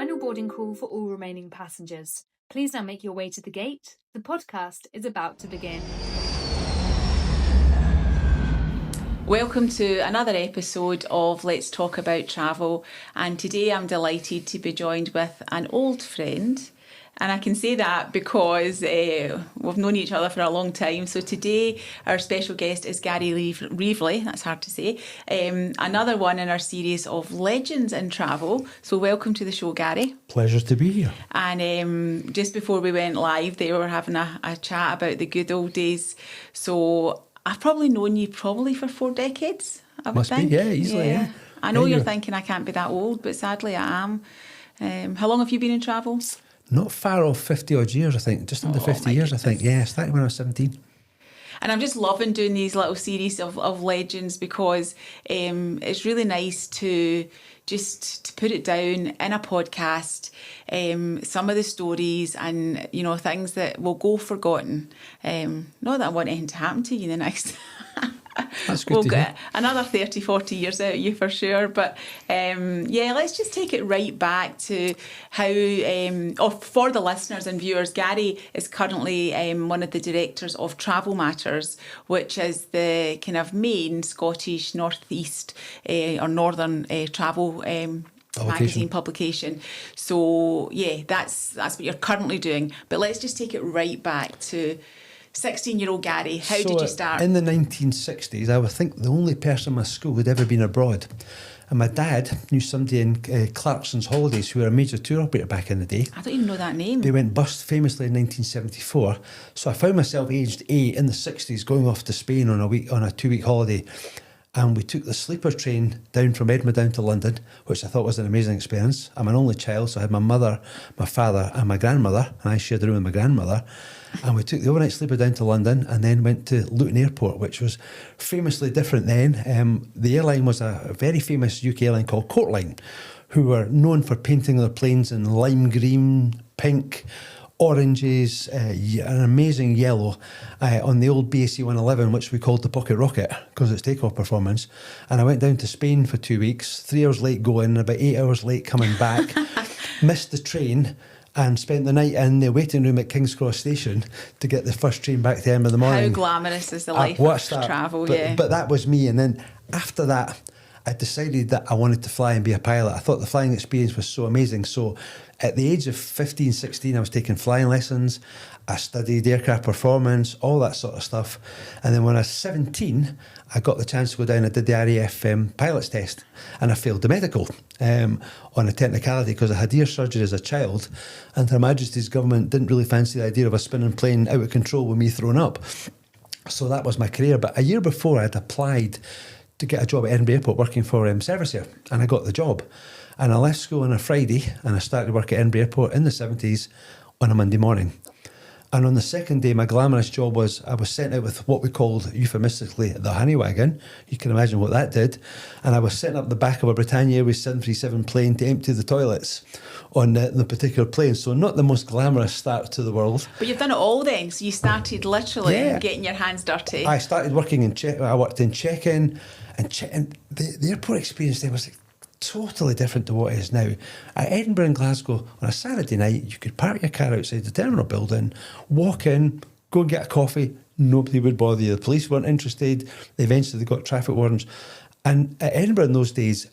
final boarding call for all remaining passengers. Please now make your way to the gate. The podcast is about to begin. Welcome to another episode of Let's Talk About Travel, and today I'm delighted to be joined with an old friend, and I can say that because we've known each other for a long time. So today our special guest is Gary Reavely, that's hard to say, another one in our series of legends in travel. So welcome to the show, Gary. Pleasure to be here. And just before we went live, they were having a chat about the good old days. So I've probably known you for 4 decades, I would think. Be, yeah, easily, yeah. I know you're thinking I can't be that old, but sadly I am. How long have you been in travel? Not far off 50 odd years, I think. Just under 50 years, goodness. I think. Yeah, started when I was 17. And I'm just loving doing these little series of legends because it's really nice to just put it down in a podcast, some of the stories and, you know, things that will go forgotten. Not that I want anything to happen to you in the next... That's good we'll to get hear. Another 30, 40 years out of you for sure. But let's just take it right back to how, for the listeners and viewers, Gary is currently one of the directors of Travel Matters, which is the kind of main Scottish northeast or northern travel magazine publication. So yeah, that's what you're currently doing. But let's just take it right back to 16-year-old Gary. How did you start? In the 1960s, I would think the only person in my school who'd ever been abroad. And my dad knew somebody in Clarkson's Holidays who were a major tour operator back in the day. I don't even know that name. They went bust famously in 1974. So I found myself aged 8 in the 60s going off to Spain on a 2-week holiday. And we took the sleeper train down from Edinburgh down to London, which I thought was an amazing experience. I'm an only child, so I had my mother, my father and my grandmother, and I shared a room with my grandmother. And we took the overnight sleeper down to London and then went to Luton Airport, which was famously different then. The airline was a very famous UK airline called Concorde, who were known for painting their planes in lime green, pink, oranges, an amazing yellow on the old BAC 111, which we called the Pocket Rocket because it's takeoff performance. And I went down to Spain for 2 weeks, 3 hours late going, about 8 hours late coming back, missed the train and spent the night in the waiting room at King's Cross Station to get the first train back to Edinburgh in the morning. How glamorous is the life of travel, But that was me. And then after that, I decided that I wanted to fly and be a pilot. I thought the flying experience was so amazing. So at the age of 15, 16, I was taking flying lessons. I studied aircraft performance, all that sort of stuff. And then when I was 17, I got the chance to go down and did the RAF pilot's test. And I failed the medical on a technicality because I had ear surgery as a child. And Her Majesty's government didn't really fancy the idea of a spinning plane out of control with me thrown up. So that was my career. But a year before, I'd applied to get a job at Edinburgh Airport working for Serviceair, and I got the job. And I left school on a Friday and I started work at Edinburgh Airport in the 70s on a Monday morning. And on the second day, my glamorous job was I was sent out with what we called euphemistically the honey wagon. You can imagine what that did. And I was sitting up the back of a Britannia Airways 737 plane to empty the toilets on the particular plane. So not the most glamorous start to the world. But you've done it all then. So you started literally getting your hands dirty. I started working in I worked in check-in and the airport experience there was totally different to what it is now. At Edinburgh and Glasgow, on a Saturday night, you could park your car outside the terminal building, walk in, go and get a coffee. Nobody would bother you. The police weren't interested. Eventually, they got traffic wardens. And at Edinburgh in those days,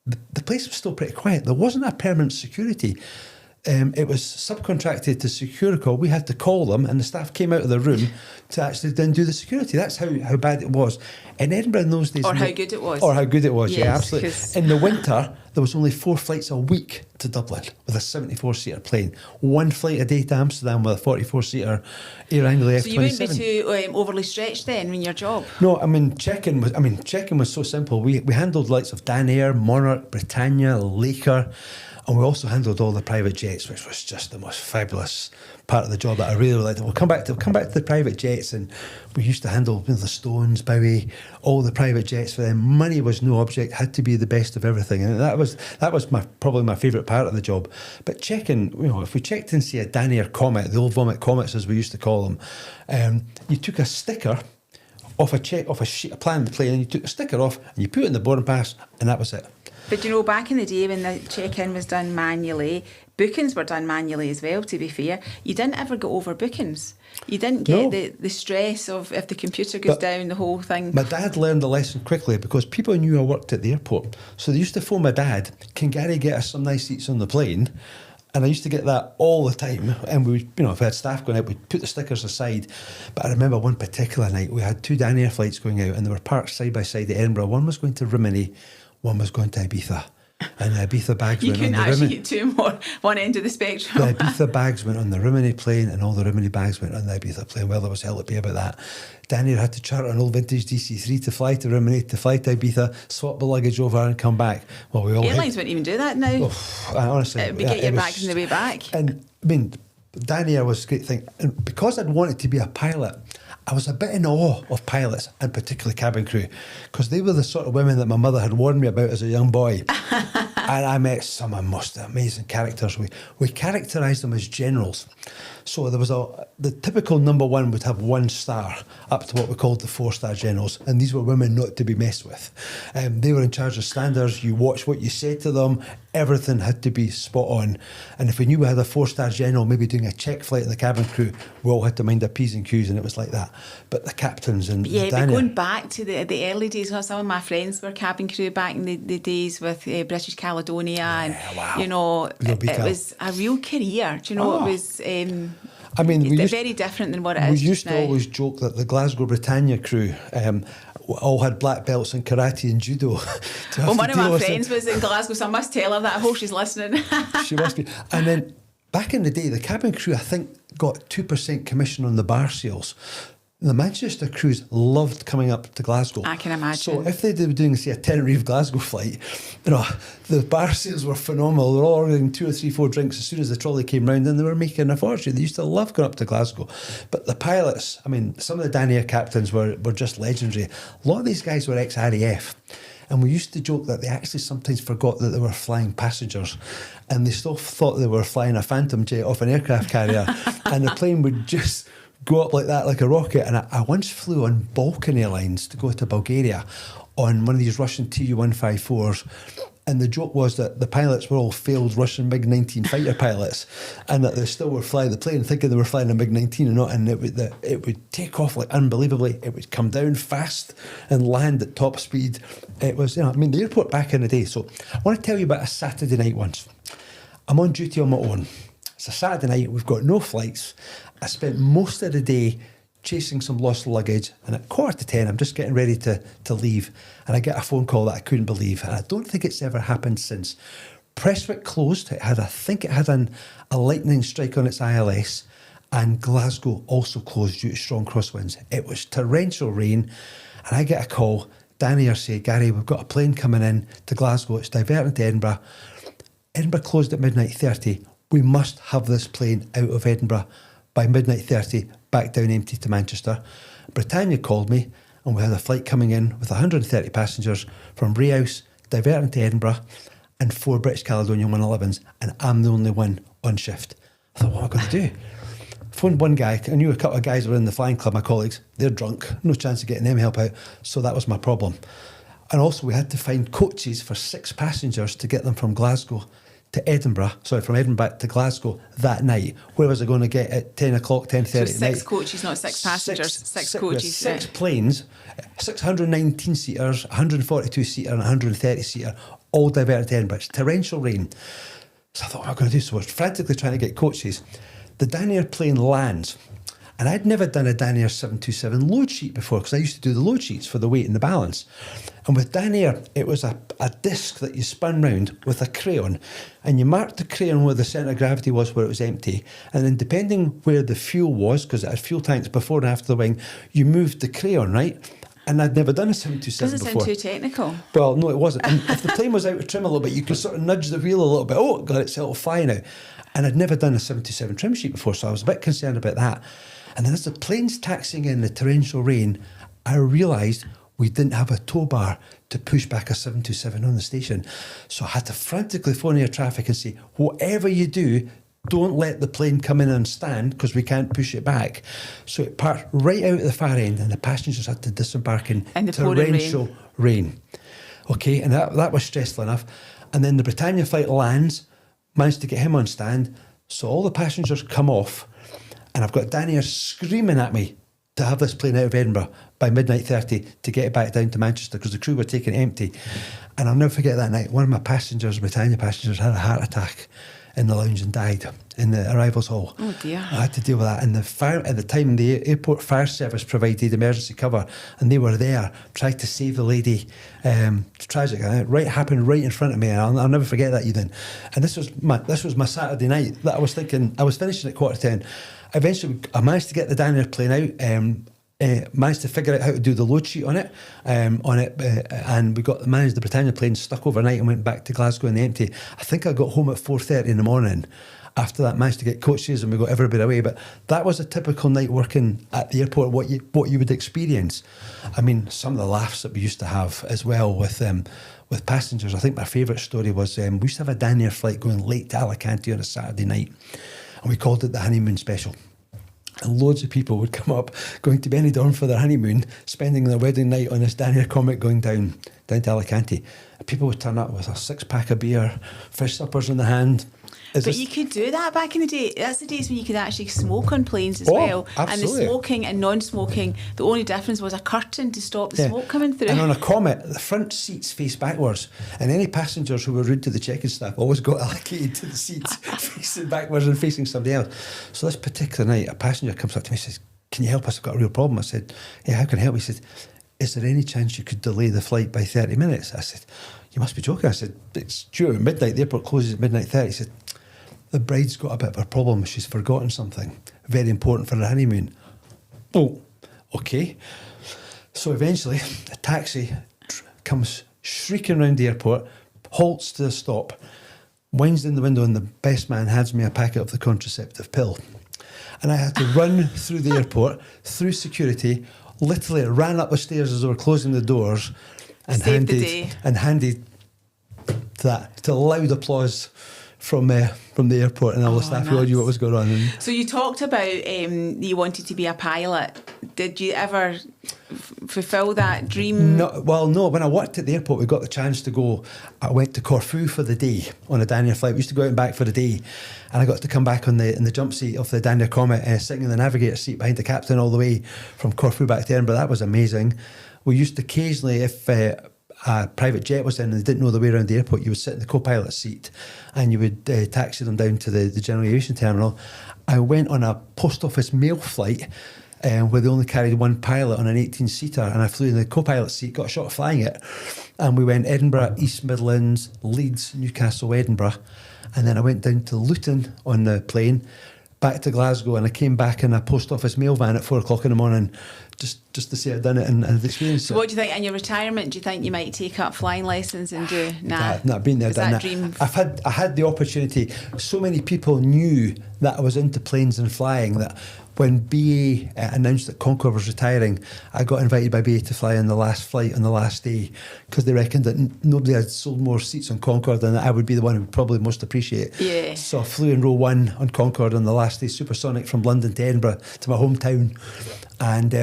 the place was still pretty quiet. There wasn't a permanent security. It was subcontracted to Securicall. We had to call them, and the staff came out of the room to actually then do the security. That's how bad it was. In Edinburgh in those days... Or how good it was. Or how good it was, yes, yeah, absolutely. In the winter, there was only 4 flights a week to Dublin with a 74-seater plane. 1 flight a day to Amsterdam with a 44-seater Air Anglia F-27. So you wouldn't be too overly stretched then in your job? No, check-in was so simple. We handled lights of Dan Air, Monarch, Britannia, Laker, and we also handled all the private jets, which was just the most fabulous part of the job that I really liked. We'll come back to the private jets, and we used to handle the Stones, Bowie, all the private jets for them. Money was no object; had to be the best of everything, and that was probably my favourite part of the job. But checking, if we checked in, say, a Dan Air Comet, the old vomit comets as we used to call them, you took a sticker off a plan of the plane, and you took the sticker off and you put it in the boarding pass, and that was it. But you know, back in the day when the check-in was done manually, bookings were done manually as well, to be fair. You didn't ever go over bookings. You didn't get the stress of if the computer goes down, the whole thing. My dad learned the lesson quickly because people knew I worked at the airport. So they used to phone my dad, can Gary get us some nice seats on the plane? And I used to get that all the time. And we would, if we had staff going out, we'd put the stickers aside. But I remember one particular night, we had 2 Ryanair flights going out and they were parked side by side at Edinburgh. One was going to Rimini, one was going to Ibiza. And the Ibiza bags went on the Rimini. You couldn't actually get 2 more, one end of the spectrum. The Ibiza bags went on the Rimini plane and all the Rimini bags went on the Ibiza plane. Well, there was hell to be about that. Ryanair had to charter an old vintage DC-3 to fly to Rimini, to fly to Ibiza, swap the luggage over and come back. Well, we all Airlines wouldn't even do that now. Honestly, it would be get your bags on the way back. And I mean, Ryanair was a great thing. And because I'd wanted to be a pilot, I was a bit in awe of pilots and particularly cabin crew because they were the sort of women that my mother had warned me about as a young boy. And I met some of the most amazing characters. We characterised them as generals. So there was the typical number 1 would have 1 star up to what we called the 4-star generals. And these were women not to be messed with. They were in charge of standards. You watched what you said to them. Everything had to be spot on. And if we knew we had a 4-star general maybe doing a check flight in the cabin crew, we all had to mind our P's and Q's, and it was like that. But the captains and but going back to the early days, some of my friends were cabin crew back in the days with British Caledonia, and it was a real career. Do you know, it was. I mean, very different than what it is. We used to always joke that the Glasgow Britannia crew all had black belts in karate and judo. Well, one of my friends was in Glasgow, so I must tell her that. I hope she's listening. She must be. And then back in the day, the cabin crew, I think, got 2% commission on the bar sales. The Manchester crews loved coming up to Glasgow. I can imagine. So if they were doing, say, a Tenerife Glasgow flight, the bar sales were phenomenal. They were all ordering 2 or 3, 4 drinks as soon as the trolley came round, and they were making a fortune. They used to love going up to Glasgow. But the pilots, I mean, some of the Ryanair captains were just legendary. A lot of these guys were ex-RAF. And we used to joke that they actually sometimes forgot that they were flying passengers, and they still thought they were flying a Phantom jet off an aircraft carrier, and the plane would just go up like that, like a rocket. And I once flew on Balkan Airlines to go to Bulgaria on one of these Russian Tu-154s. And the joke was that the pilots were all failed Russian MiG-19 fighter pilots, and that they still were flying the plane thinking they were flying a MiG-19 and not. And it would take off like unbelievably. It would come down fast and land at top speed. It was, the airport back in the day. So I want to tell you about a Saturday night once. I'm on duty on my own. It's a Saturday night. We've got no flights. I spent most of the day chasing some lost luggage, and at 9:45 I'm just getting ready to leave, and I get a phone call that I couldn't believe, and I don't think it's ever happened since. Prestwick closed. I think it had a lightning strike on its ILS, and Glasgow also closed due to strong crosswinds. It was torrential rain, and I get a call. Danny say, Gary, we've got a plane coming in to Glasgow. It's diverting to Edinburgh. Edinburgh closed at 30:30. We must have this plane out of Edinburgh by 30:30, back down empty to Manchester. Britannia called me, and we had a flight coming in with 130 passengers from Rehouse, diverting to Edinburgh, and 4 British Caledonia 111s, and I'm the only one on shift. I thought, what am I going to do? Phoned one guy. I knew a couple of guys were in the flying club, my colleagues. They're drunk, no chance of getting them help out, so that was my problem. And also we had to find coaches for 6 passengers to get them from Glasgow to Edinburgh, from Edinburgh to Glasgow that night. Where was I going to get at 10 o'clock, 10:30 so at night? 6 coaches, not 6 passengers, 6 coaches. 6 planes, 619 seaters, 142 seater and 130 seater, all diverted to Edinburgh. It's torrential rain. So I thought, what am I going to do? So we're frantically trying to get coaches. The Ryanair plane lands. And I'd never done a Ryanair 727 load sheet before, because I used to do the load sheets for the weight and the balance. And with Ryanair, it was a disc that you spun round with a crayon, and you marked the crayon where the centre of gravity was, where it was empty. And then depending where the fuel was, because it had fuel tanks before and after the wing, you moved the crayon, right? And I'd never done a 727 before. Doesn't sound too technical. Well, no, it wasn't. And if the plane was out of trim a little bit, you could sort of nudge the wheel a little bit. Oh, God, it's all fly now. And I'd never done a 727 trim sheet before, so I was a bit concerned about that. And then as the plane's taxiing in the torrential rain, I realised we didn't have a tow bar to push back a 727 on the station. So I had to frantically phone air traffic and say, whatever you do, don't let the plane come in and stand, because we can't push it back. So it parked right out at the far end, and the passengers had to disembark in the torrential rain. Okay, and that was stressful enough. And then the Britannia flight lands, managed to get him on stand. So all the passengers come off, and I've got Danny screaming at me to have this plane out of Edinburgh by midnight 30 to get it back down to Manchester because the crew were taking it empty. And I'll never forget that night. One of my passengers, Britannia passengers, had a heart attack in the lounge and died in the arrivals hall. Oh dear. I had to deal with that. And the fire at the time, the airport fire service provided emergency cover, and they were there, tried to save the lady. Tragic. Right, happened right in front of me. And I'll never forget that even. And this was my Saturday night that I was thinking. I was finishing at 10:15. Eventually, I managed to get the Dynair plane out. Managed to figure out how to do the load sheet on it, and we managed the Britannia plane stuck overnight and went back to Glasgow in the empty. I think I got home at 4:30 in the morning. After that, managed to get coaches and we got everybody away. But that was a typical night working at the airport. What you would experience. I mean, some of the laughs that we used to have as well with passengers. I think my favourite story was we used to have a Dynair flight going late to Alicante on a Saturday night, and we called it the honeymoon special. And loads of people would come up, going to Benidorm for their honeymoon, spending their wedding night on this Dynair Comet going down to Alicante. And people would turn up with a 6-pack of beer, fish suppers in the hand. But you could do that back in the day. That's the days when you could actually smoke on planes as well. Absolutely. And the smoking and non-smoking, the only difference was a curtain to stop the smoke coming through. And on a Comet, the front seats face backwards, and any passengers who were rude to the check-in staff always got allocated to the seats facing backwards and facing somebody else. So this particular night, a passenger comes up to me and says, "Can you help us? I've got a real problem." I said, "Yeah, how can I help?" He said, "Is there any chance you could delay the flight by 30 minutes? I said, "You must be joking." I said, "It's due at midnight. The airport closes at midnight 30. He said, "The bride's got a bit of a problem. She's forgotten something very important for her honeymoon." Oh, okay. So eventually, a taxi comes shrieking around the airport, halts to a stop, winds in the window, and the best man hands me a packet of the contraceptive pill. And I had to run through the airport, through security, literally ran up the stairs as they were closing the doors, and handed that to loud applause from the airport and all the staff who all knew what was going on. So you talked about you wanted to be a pilot. Did you ever fulfil that dream? No. When I worked at the airport, we got the chance to go. I went to Corfu for the day on a Dynair flight. We used to go out and back for the day, and I got to come back in the jump seat of the Dynair Comet, sitting in the navigator seat behind the captain all the way from Corfu back to Edinburgh. That was amazing. We used to occasionally, if a private jet was in and they didn't know the way around the airport, you would sit in the co-pilot seat and you would taxi them down to the general aviation terminal. I went on a post office mail flight where they only carried one pilot on an 18-seater, and I flew in the co-pilot seat, got a shot of flying it, and we went Edinburgh, East Midlands, Leeds, Newcastle, Edinburgh, and then I went down to Luton on the plane, back to Glasgow, and I came back in a post office mail van at 4 o'clock in the morning just to say I'd done it and I'd experienced it. So what do you think in your retirement? Do you think you might take up flying lessons and do? Nah, I've been there, done that. Dream? I had the opportunity. So many people knew that I was into planes and flying that when BA announced that Concorde was retiring, I got invited by BA to fly on the last flight on the last day because they reckoned that nobody had sold more seats on Concorde and that I would be the one who would probably most appreciate. Yeah. So I flew in row 1 on Concorde on the last day, supersonic from London to Edinburgh to my hometown. And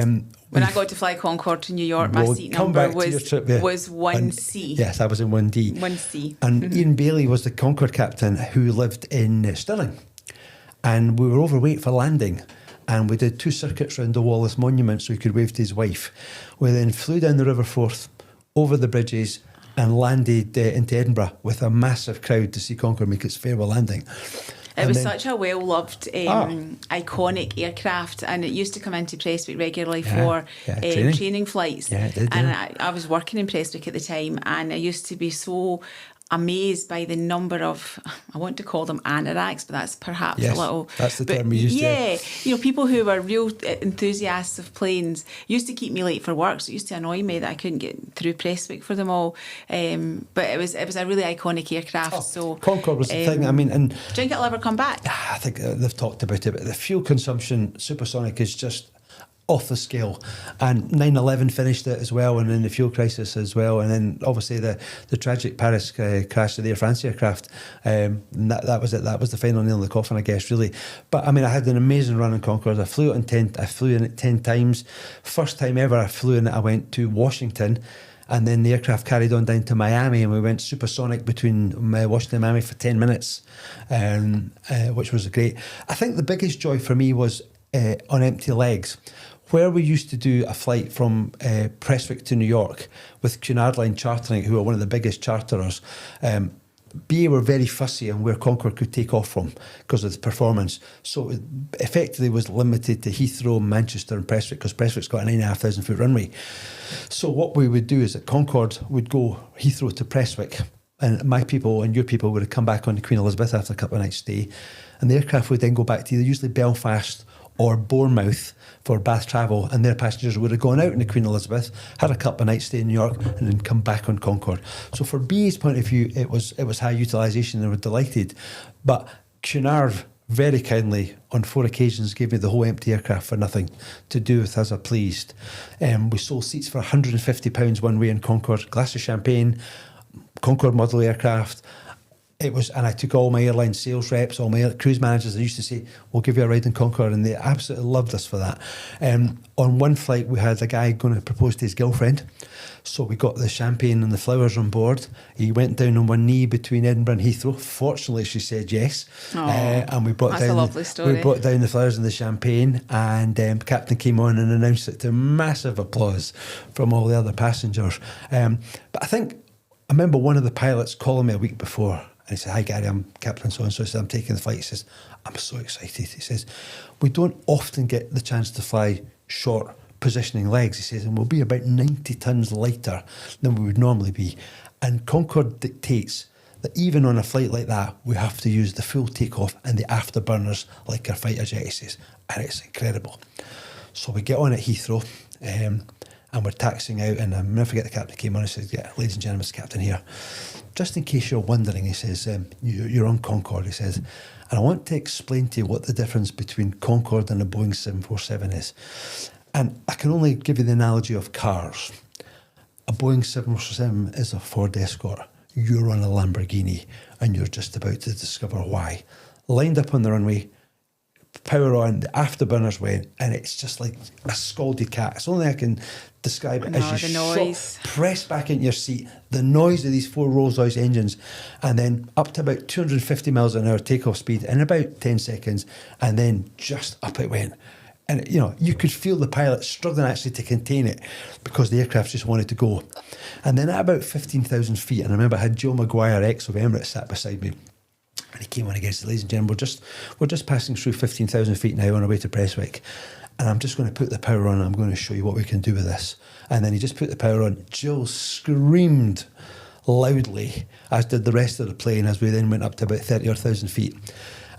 when I got to fly Concorde to New York, my seat number was 1C. Yes, I was in 1D. 1C. And Ian Bailey was the Concorde captain who lived in Stirling. And we were overweight for landing. And we did 2 circuits around the Wallace Monument so he could wave to his wife. We then flew down the River Forth, over the bridges, and landed into Edinburgh with a massive crowd to see Concorde make its farewell landing. It was such a well-loved, iconic aircraft, and it used to come into Prestwick regularly for training flights. Yeah, it did, and I was working in Prestwick at the time, and I used to be so amazed by the number of, I want to call them anoraks, but that's perhaps a little... that's the term we used. Yeah, people who were real enthusiasts of planes used to keep me late for work, so it used to annoy me that I couldn't get through Prestwick for them all. But it was a really iconic aircraft. So Concorde was the thing. I mean, and do you think it'll ever come back? I think they've talked about it, but the fuel consumption supersonic is just off the scale, and 9/11 finished it as well, and then the fuel crisis as well, and then obviously the tragic Paris crash of the Air France aircraft. That was it. That was the final nail in the coffin, I guess, really. But I mean, I had an amazing run in Concorde. I flew in it 10 times. First time ever I flew in it, I went to Washington, And then the aircraft carried on down to Miami, and we went supersonic between Washington and Miami for 10 minutes, which was great. I think the biggest joy for me was on empty legs, where we used to do a flight from Prestwick to New York with Cunard Line Chartering, who are one of the biggest charterers. BA were very fussy on where Concorde could take off from because of the performance. So it effectively was limited to Heathrow, Manchester and Prestwick, because Prestwick's got a 9,500 foot runway. So what we would do is that Concorde would go Heathrow to Prestwick, and my people and your people would have come back on the Queen Elizabeth after a couple of nights stay, and the aircraft would then go back to either usually Belfast or Bournemouth for Bath travel, and their passengers would have gone out in the Queen Elizabeth, had a couple of nights stay in New York, and then come back on Concorde. So for BA's point of view, it was high utilisation, and they were delighted. But Cunard very kindly on 4 occasions gave me the whole empty aircraft for nothing, to do with as I pleased. We sold seats for £150 one way in Concorde, glass of champagne, Concorde model aircraft. It was, and I took all my airline sales reps, all my cruise managers. I used to say, "We'll give you a ride in Concorde," and they absolutely loved us for that. On one flight, we had a guy going to propose to his girlfriend, so we got the champagne and the flowers on board. He went down on one knee between Edinburgh and Heathrow. Fortunately, she said yes, and we brought that's down a lovely story. We brought down the flowers and the champagne, and Captain came on and announced it to massive applause from all the other passengers. But I remember one of the pilots calling me a week before. And he said, "Hi Gary, I'm Captain so-and-so." He said, "I'm taking the flight." He says, "I'm so excited." He says, "We don't often get the chance to fly short positioning legs." He says, "And we'll be about 90 tonnes lighter than we would normally be. And Concorde dictates that even on a flight like that, we have to use the full takeoff and the afterburners like our fighter jet." He says, and it's incredible. So we get on at Heathrow, and we're taxiing out, and I'll never forget the captain came on and said, "Yeah, ladies and gentlemen, it's the captain here. Just in case you're wondering," he says, "you're on Concorde," he says, "and I want to explain to you what the difference between Concorde and a Boeing 747 is. And I can only give you the analogy of cars. A Boeing 747 is a Ford Escort. You're on a Lamborghini, and you're just about to discover why. Lined up on the runway, power on, the afterburners went, and it's just like a scalded cat. It's the only thing I can describe it as you press back into your seat, the noise of these 4 Rolls-Royce engines, and then up to about 250 miles an hour takeoff speed in about 10 seconds, and then just up it went. And, you could feel the pilot struggling actually to contain it because the aircraft just wanted to go. And then at about 15,000 feet, and I remember I had Joe Maguire, ex of Emirates, sat beside me. And he came on again and said, "Ladies and gentlemen, we're just passing through 15,000 feet now on our way to Prestwick. And I'm just going to put the power on and I'm going to show you what we can do with this." And then he just put the power on. Jill screamed loudly, as did the rest of the plane, as we then went up to about 30 or 1,000 feet.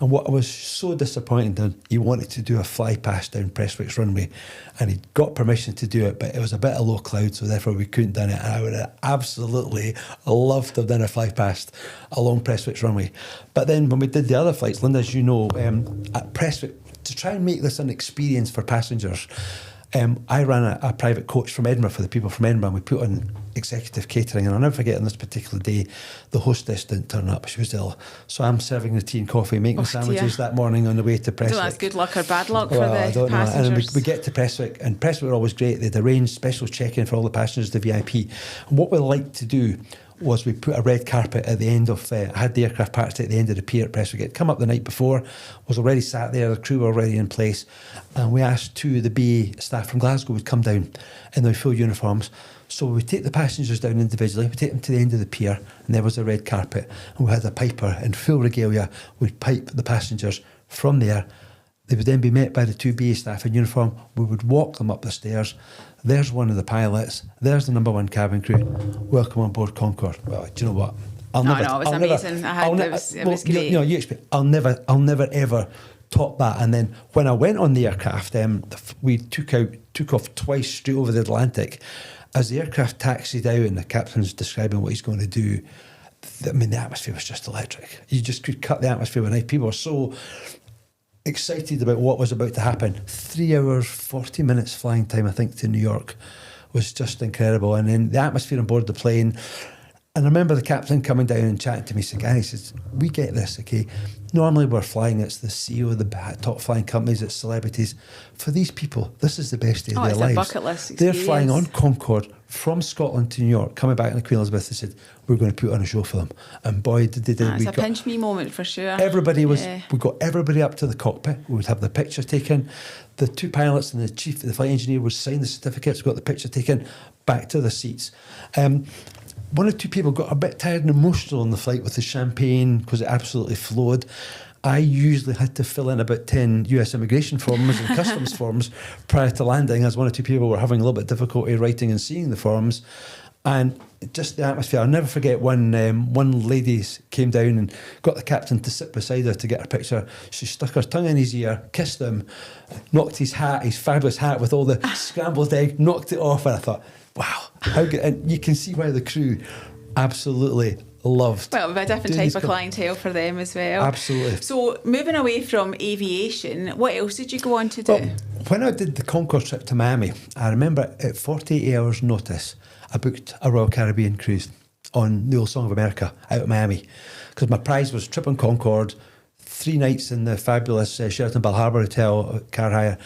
And what I was so disappointed in, he wanted to do a fly past down Prestwick's runway, and he got permission to do it, but it was a bit of low cloud, so therefore we couldn't done it. And I would have absolutely loved to have done a fly past along Prestwick's runway. But then when we did the other flights, Linda, as you know, at Prestwick, to try and make this an experience for passengers, I ran a private coach from Edinburgh for the people from Edinburgh, and we put on executive catering. And I'll never forget, on this particular day, the hostess didn't turn up. She was ill. So I'm serving the tea and coffee, making sandwiches that morning on the way to Prestwick. So that's good luck or bad luck for the I don't passengers. know. And then we get to Prestwick, and Prestwick were always great. They'd arranged special check-in for all the passengers, the VIP. And what we liked to do was we put a red carpet at the end of, I had the aircraft parked at the end of the pier at Prestwick. It come up the night before, was already sat there, the crew were already in place, and we asked 2 of the BA staff from Glasgow would come down in their full uniforms. So we take the passengers down individually, we take them to the end of the pier, and there was a red carpet, and we had a piper in full regalia. We'd pipe the passengers from there. They would then be met by the 2 BA staff in uniform. We would walk them up the stairs. There's one of the pilots. There's the number 1 cabin crew. Welcome on board Concorde. Well, do you know what? It was amazing. It was great. I'll never ever top that. And then when I went on the aircraft, we took off twice straight over the Atlantic. As the aircraft taxied out and the captain's describing what he's going to do, the atmosphere was just electric. You just could cut the atmosphere with a knife. People were so excited about what was about to happen. 3 hours, 40 minutes flying time, I think, to New York was just incredible. And then the atmosphere on board the plane, And I remember the captain coming down and chatting to me, saying, Gary, he says, we get this, okay? Normally we're flying, it's the CEO of the top flying companies, it's celebrities. For these people, this is the best day of their lives. It's a bucket list experience. They're flying on Concorde from Scotland to New York, coming back on the Queen Elizabeth. They said, we're going to put on a show for them. And boy, did they do. It's a pinch me moment for sure. Everybody was, we got everybody up to the cockpit. We would have the picture taken. The two pilots and the flight engineer would sign the certificates, got the picture taken, back to the seats. One or two people got a bit tired and emotional on the flight with the champagne because it absolutely flowed. I usually had to fill in about 10 US immigration forms and customs forms prior to landing, as one or two people were having a little bit of difficulty writing and seeing the forms. And just the atmosphere. I'll never forget when one lady came down and got the captain to sit beside her to get her picture. She stuck her tongue in his ear, kissed him, knocked his fabulous hat with all the scrambled egg, knocked it off. And I thought, wow, how good. And you can see why the crew absolutely loved. Well, a different type of clientele for them as well. Absolutely. So, moving away from aviation, what else did you go on to do? Well, when I did the Concorde trip to Miami, I remember at 48 hours notice, I booked a Royal Caribbean cruise on the old Song of America out of Miami, because my prize was trip on Concorde, 3 nights in the fabulous Sheraton Bal Harbour Hotel, car hire,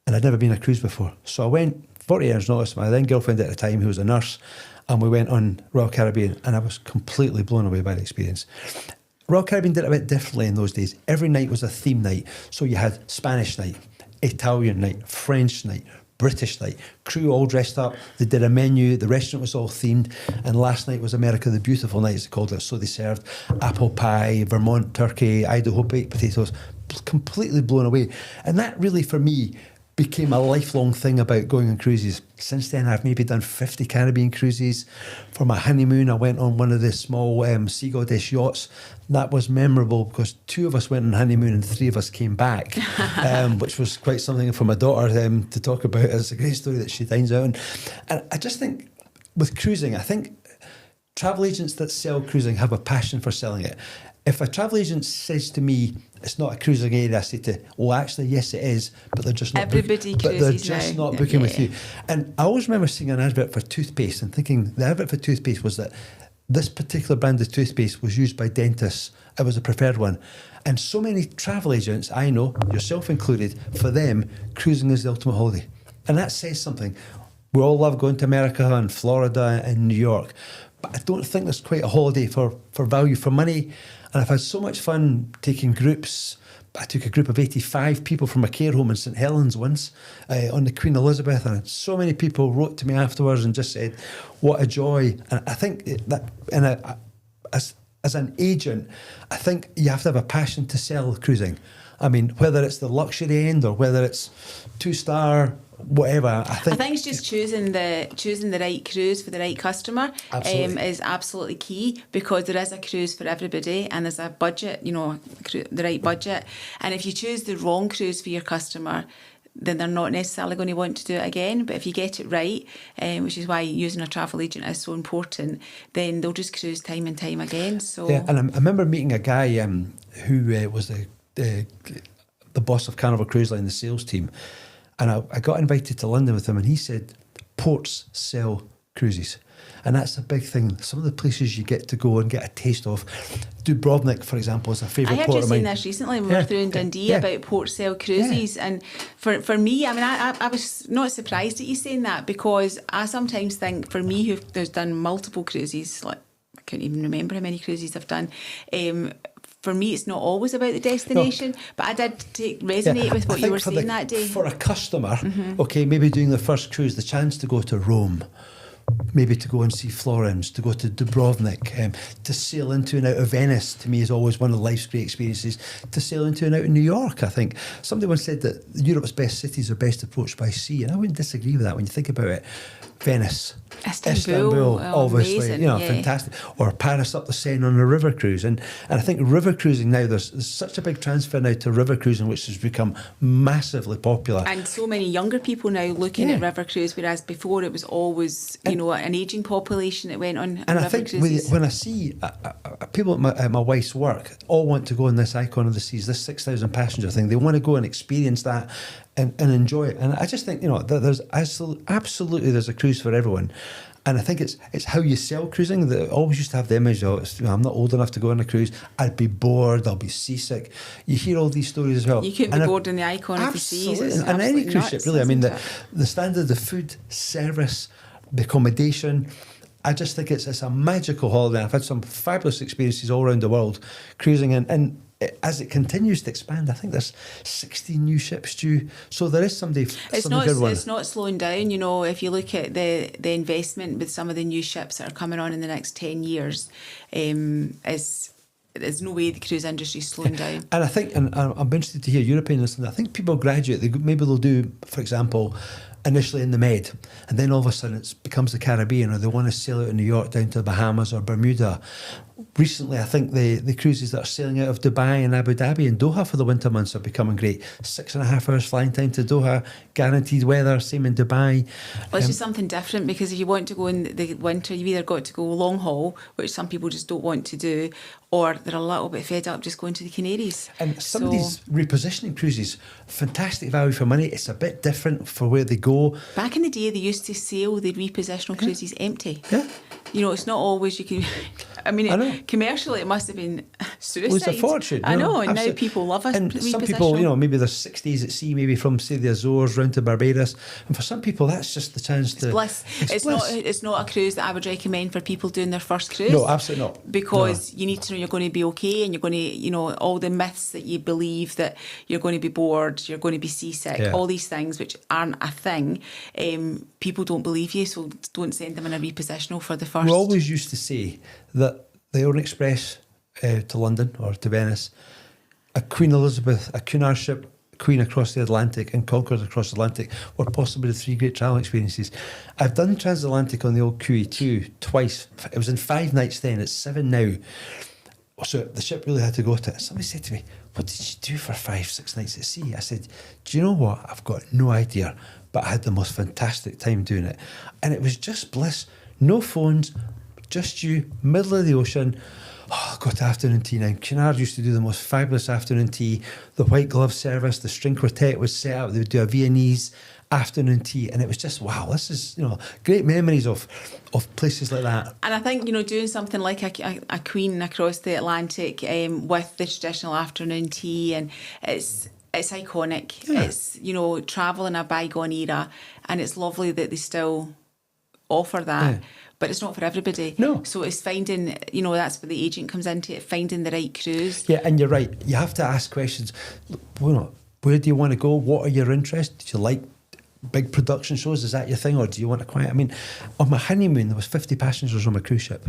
and I'd never been on a cruise before. So I went 48 hours notice. My then girlfriend at the time, who was a nurse, and we went on Royal Caribbean, and I was completely blown away by the experience. Royal Caribbean did it a bit differently in those days. Every night was a theme night. So you had Spanish night, Italian night, French night, British night, crew all dressed up. They did a menu, the restaurant was all themed, and last night was America the Beautiful night, as they called it. So they served apple pie, Vermont turkey, Idaho baked potatoes. Completely blown away. And that really, for me, became a lifelong thing about going on cruises. Since then, I've maybe done 50 Caribbean cruises. For my honeymoon, I went on one of the small Sea Goddess yachts. That was memorable because 2 of us went on honeymoon and 3 of us came back, which was quite something for my daughter to talk about. It's a great story that she dines out on. And I just think with cruising, I think travel agents that sell cruising have a passion for selling it. If a travel agent says to me, it's not a cruising area, I say to, well, actually, yes, it is, but they're just not booking with you. And I always remember seeing an advert for toothpaste and thinking the advert for toothpaste was that this particular brand of toothpaste was used by dentists. It was a preferred one. And so many travel agents, I know, yourself included, for them, cruising is the ultimate holiday. And that says something. We all love going to America and Florida and New York, but I don't think there's quite a holiday for value for money. And I've had so much fun taking groups. I took a group of 85 people from a care home in St Helens once on the Queen Elizabeth, and so many people wrote to me afterwards and just said, what a joy. And I think that as an agent, I think you have to have a passion to sell cruising. I mean, whether it's the luxury end or whether it's 2-star, whatever. I think it's just choosing the right cruise for the right customer is absolutely key, because there is a cruise for everybody and there's a budget, the right budget. And if you choose the wrong cruise for your customer, then they're not necessarily going to want to do it again. But if you get it right, which is why using a travel agent is so important, then they'll just cruise time and time again. So yeah, and I remember meeting a guy who was the boss of Carnival Cruise Line, the sales team. And I got invited to London with him, and he said, ports sell cruises. And that's a big thing. Some of the places you get to go and get a taste of. Dubrovnik, for example, is a favourite port of mine. I had just seen this recently when we were through in Dundee about port sale cruises. Yeah. And for me, I mean, I was not surprised at you saying that, because I sometimes think, for me, who's done multiple cruises, like I couldn't even remember how many cruises I've done, for me, it's not always about the destination, but I did resonate with what you were saying that day. For a customer, okay, maybe doing the first cruise, the chance to go to Rome, maybe to go and see Florence, to go to Dubrovnik, to sail into and out of Venice, to me is always one of life's great experiences. To sail into and out of New York, I think. Somebody once said that Europe's best cities are best approached by sea, and I wouldn't disagree with that when you think about it. Venice, Istanbul, obviously, amazing, fantastic. Or Paris up the Seine on a river cruise. And I think river cruising now, there's such a big transfer now to river cruising, which has become massively popular. And so many younger people now looking at river cruise, whereas before it was always, an ageing population that went on and river I think cruises. when I see people at my wife's work all want to go on this Icon of the Seas, this 6,000 passenger thing, they want to go and experience that and enjoy it. And I just think, there's absolutely there's a cruise for everyone. And I think it's how you sell cruising. That always used to have the image of, I'm not old enough to go on a cruise. I'd be bored. I'll be seasick. You hear all these stories as well. You couldn't be bored in the Icon of the Seas. And any cruise ship, really. I mean, the standard, the food, service, the accommodation. I just think it's a magical holiday. I've had some fabulous experiences all around the world cruising, and as it continues to expand, I think there's 16 new ships due. So there is somebody good one. It's not slowing down. You know, if you look at the investment with some of the new ships that are coming on in the next 10 years, there's no way the cruise industry is slowing down. And I think, and I'm interested to hear your opinion on this, I think people graduate, maybe they'll do, for example, initially in the Med, and then all of a sudden it becomes the Caribbean, or they want to sail out of New York down to the Bahamas or Bermuda. Recently, I think the cruises that are sailing out of Dubai and Abu Dhabi and Doha for the winter months are becoming great. 6.5 hours flying time to Doha, guaranteed weather, same in Dubai. Well, it's just something different, because if you want to go in the winter, you've either got to go long haul, which some people just don't want to do, or they're a little bit fed up just going to the Canaries. And some of these repositioning cruises, fantastic value for money. It's a bit different for where they go. Back in the day, they used to sail the repositional cruises empty. Yeah. You know, it's not always you can... I mean, commercially, it must have been suicide. It was a fortune. I know, and absolutely. now people love us. And some people, you know, maybe there's 6 days at sea, maybe from, say, the Azores round to Barbados. And for some people, that's just the chance to... Bliss. It's bliss. It's not a cruise that I would recommend for people doing their first cruise. No, absolutely not. Because you need to know you're going to be okay, and you're going to, you know, all the myths that you believe that you're going to be bored, you're going to be seasick, all these things which aren't a thing. People don't believe you, so don't send them in a repositional for the first. We always used to say that the Orient Express to London or to Venice, a Queen Elizabeth, a Cunard ship, Queen across the Atlantic, and Concorde across the Atlantic were possibly the 3 great travel experiences. I've done transatlantic on the old QE2 twice. It was in 5 nights then, it's 7 now. So the ship really had to go to it. Somebody said to me, what did you do for 5-6 nights at sea? I said, do you know what? I've got no idea, but I had the most fantastic time doing it. And it was just bliss. No phones, just you, middle of the ocean. Oh, I'll go to afternoon tea now. Cunard used to do the most fabulous afternoon tea. The white glove service, the string quartet was set up. They would do a Viennese afternoon tea, and it was just, wow, this is, you know, great memories of places like that. And I think, you know, doing something like a Queen across the Atlantic with the traditional afternoon tea, and it's iconic. Yeah. It's, you know, travel in a bygone era, and it's lovely that they still offer that. Yeah. But it's not for everybody. No. So it's finding, you know, that's where the agent comes into it, finding the right cruise. Yeah, and you're right. You have to ask questions. You know, where do you want to go? What are your interests? Do you like big production shows? Is that your thing? Or do you want a quiet? I mean, on my honeymoon, there was 50 passengers on my cruise ship.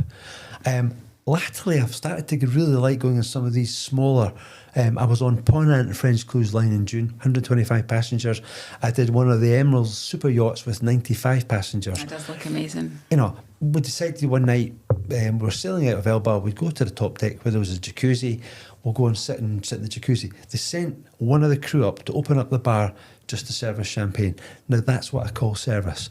Latterly, I've started to really like going on some of these smaller. I was on Ponant and French Cruise Line in June, 125 passengers. I did one of the Emerald super yachts with 95 passengers. That does look amazing. You know, we decided one night, we're sailing out of Elba, we'd go to the top deck where there was a jacuzzi. We'll go and sit in the jacuzzi. They sent one of the crew up to open up the bar just to serve us champagne. Now, that's what I call service.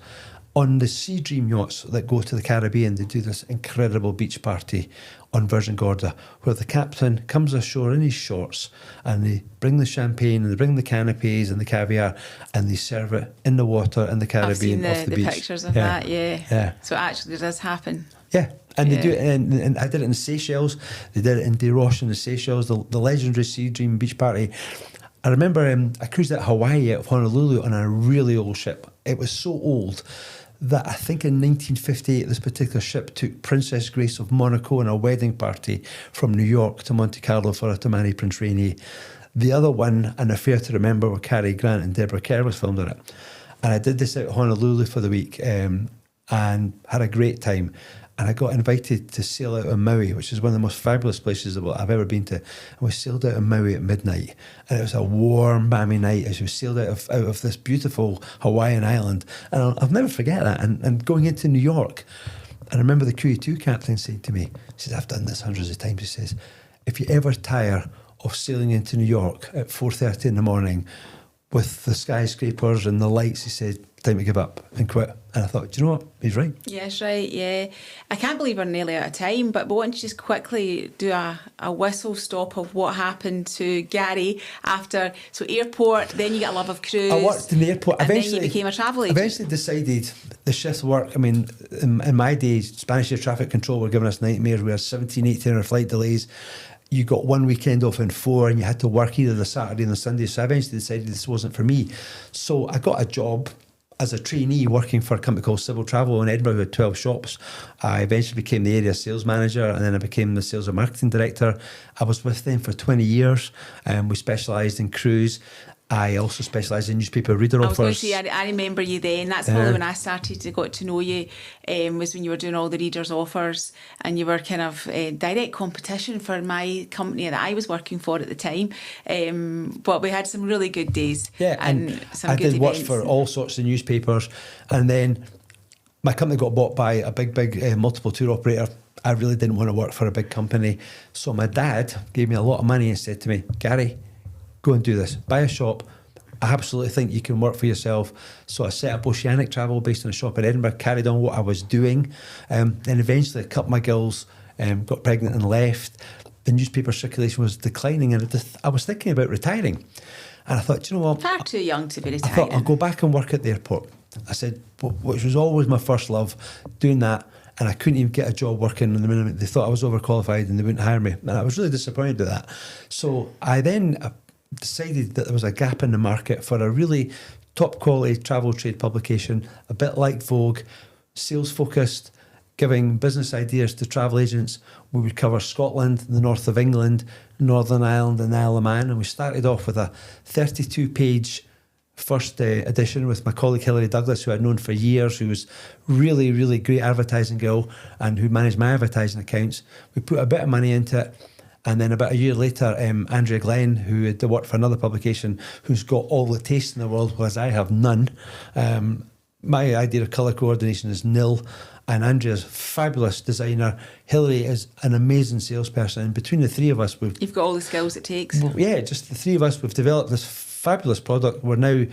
On the Sea Dream yachts that go to the Caribbean, they do this incredible beach party on Virgin Gorda, where the captain comes ashore in his shorts and they bring the champagne and they bring the canapes and the caviar and they serve it in the water in the Caribbean off the beach. I've seen the pictures of that, yeah. So it actually does happen. Yeah, and they do it, and I did it in Seychelles. They did it in Desroches in the Seychelles, the legendary Sea Dream beach party. I remember I cruised at Hawaii out of Honolulu on a really old ship. It was so old that I think in 1958 this particular ship took Princess Grace of Monaco on a wedding party from New York to Monte Carlo for her to marry Prince Rainier. The other one, An Affair to Remember, where Cary Grant and Deborah Kerr was filmed on it. And I did this out of Honolulu for the week and had a great time. And I got invited to sail out of Maui, which is one of the most fabulous places that I've ever been to. And we sailed out of Maui at midnight. And it was a warm, balmy night as we sailed out of this beautiful Hawaiian island. And I'll never forget that. And going into New York, and I remember the QE2 captain saying to me, he says, I've done this hundreds of times. He says, if you ever tire of sailing into New York at 4:30 in the morning with the skyscrapers and the lights, he said, time to give up and quit. And I thought, do you know what? He's right. Yes, right, yeah. I can't believe we're nearly out of time, but we want to just quickly do a whistle stop of what happened to Gary after, so airport, then you get a love of cruise. I worked in the airport. And then you became a travel agent. Eventually decided the shift work, I mean, in my days, Spanish air traffic control were giving us nightmares. We had 17, 18 hour flight delays. You got one weekend off in 4 and you had to work either the Saturday and the Sunday. So I eventually decided this wasn't for me. So I got a job as a trainee working for a company called Civil Travel in Edinburgh with 12 shops. I eventually became the area sales manager, and then I became the sales and marketing director. I was with them for 20 years. We specialised in cruise. I also specialised in newspaper reader offers. I was going to say, I remember you then. That's probably when I started to got to know you, was when you were doing all the readers' offers, and you were kind of direct competition for my company that I was working for at the time. But we had some really good days. Yeah, and some I good did work events. for all sorts of newspapers. And then my company got bought by a big multiple tour operator. I really didn't want to work for a big company. So my dad gave me a lot of money and said to me, Gary, go and do this. Buy a shop. I absolutely think you can work for yourself. So I set up Oceanic Travel based on a shop in Edinburgh, carried on what I was doing. Then eventually I cut my gills, got pregnant and left. The newspaper circulation was declining, and I was thinking about retiring. And I thought, you know what? Far too young to be I retiring. thought I'll go back and work at the airport. I said, which was always my first love, doing that. And I couldn't even get a job working in the minute. They thought I was overqualified and they wouldn't hire me. And I was really disappointed at that. So I then decided that there was a gap in the market for a really top quality travel trade publication, a bit like Vogue, sales focused, giving business ideas to travel agents. We would cover Scotland, the north of England, Northern Ireland and Isle of Man. And we started off with a 32-page first edition with my colleague Hilary Douglas, who I'd known for years, who was really, really great advertising girl and who managed my advertising accounts. We put a bit of money into it. And then about a year later, Andrea Glenn, who had worked for another publication, who's got all the taste in the world, whereas I have none. My idea of colour coordination is nil. And Andrea's a fabulous designer. Hilary is an amazing salesperson. And between the three of us, You've got all the skills it takes. Yeah, just the three of us, we've developed this fabulous product. We're now,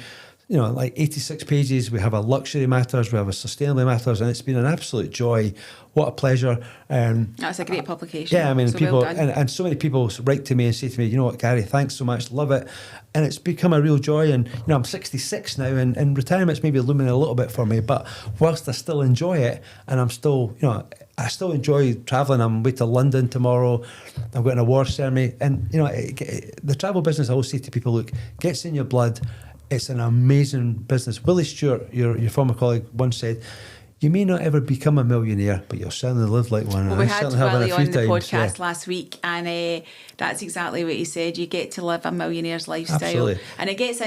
like 86 pages. We have a luxury matters, we have a sustainability matters, and it's been an absolute joy. What a pleasure. That's a great publication. Yeah, I mean, so people, well done. and so many people write to me and say to me, you know what, Gary, thanks so much, love it. And it's become a real joy. And, I'm 66 now, and retirement's maybe looming a little bit for me, but whilst I still enjoy it, and I'm still, I still enjoy travelling. I'm away to London tomorrow. I've got an awards ceremony. And, the travel business, I always say to people, look, gets in your blood. It's an amazing business. Willie Stewart, your former colleague, once said, you may not ever become a millionaire, but you'll certainly live like one. Well, we had Willie on the podcast yeah. last week, and that's exactly what he said. You get to live a millionaire's lifestyle. Absolutely. And it gets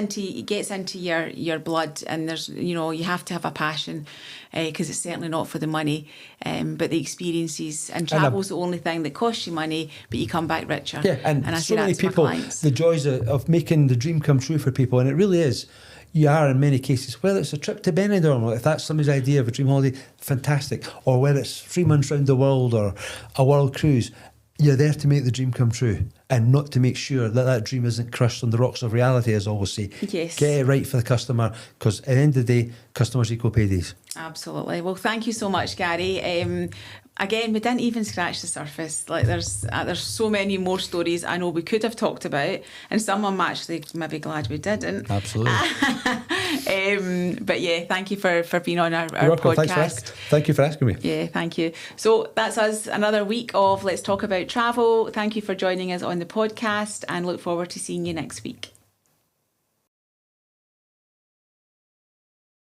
into your blood, and there's you have to have a passion, because it's certainly not for the money, but the experiences, and travel's the only thing that costs you money, but you come back richer. Yeah, and I so say many that to my people, clients. the joys of making the dream come true for people, and it really is. You are in many cases, whether it's a trip to Benidorm, if that's somebody's idea of a dream holiday, fantastic. Or whether it's 3 months round the world or a world cruise, you're there to make the dream come true and not to make sure that dream isn't crushed on the rocks of reality, as I always say. Yes. Get it right for the customer, because at the end of the day, customers equal paydays. Absolutely. Well, thank you so much, Gary. Again, we didn't even scratch the surface. Like there's so many more stories I know we could have talked about, and some I'm actually maybe glad we didn't. Absolutely. But yeah, thank you for being on our welcome. podcast. Thank you for asking me. Yeah, thank you. So that's us, another week of Let's Talk About Travel. Thank you for joining us on the podcast, and look forward to seeing you next week.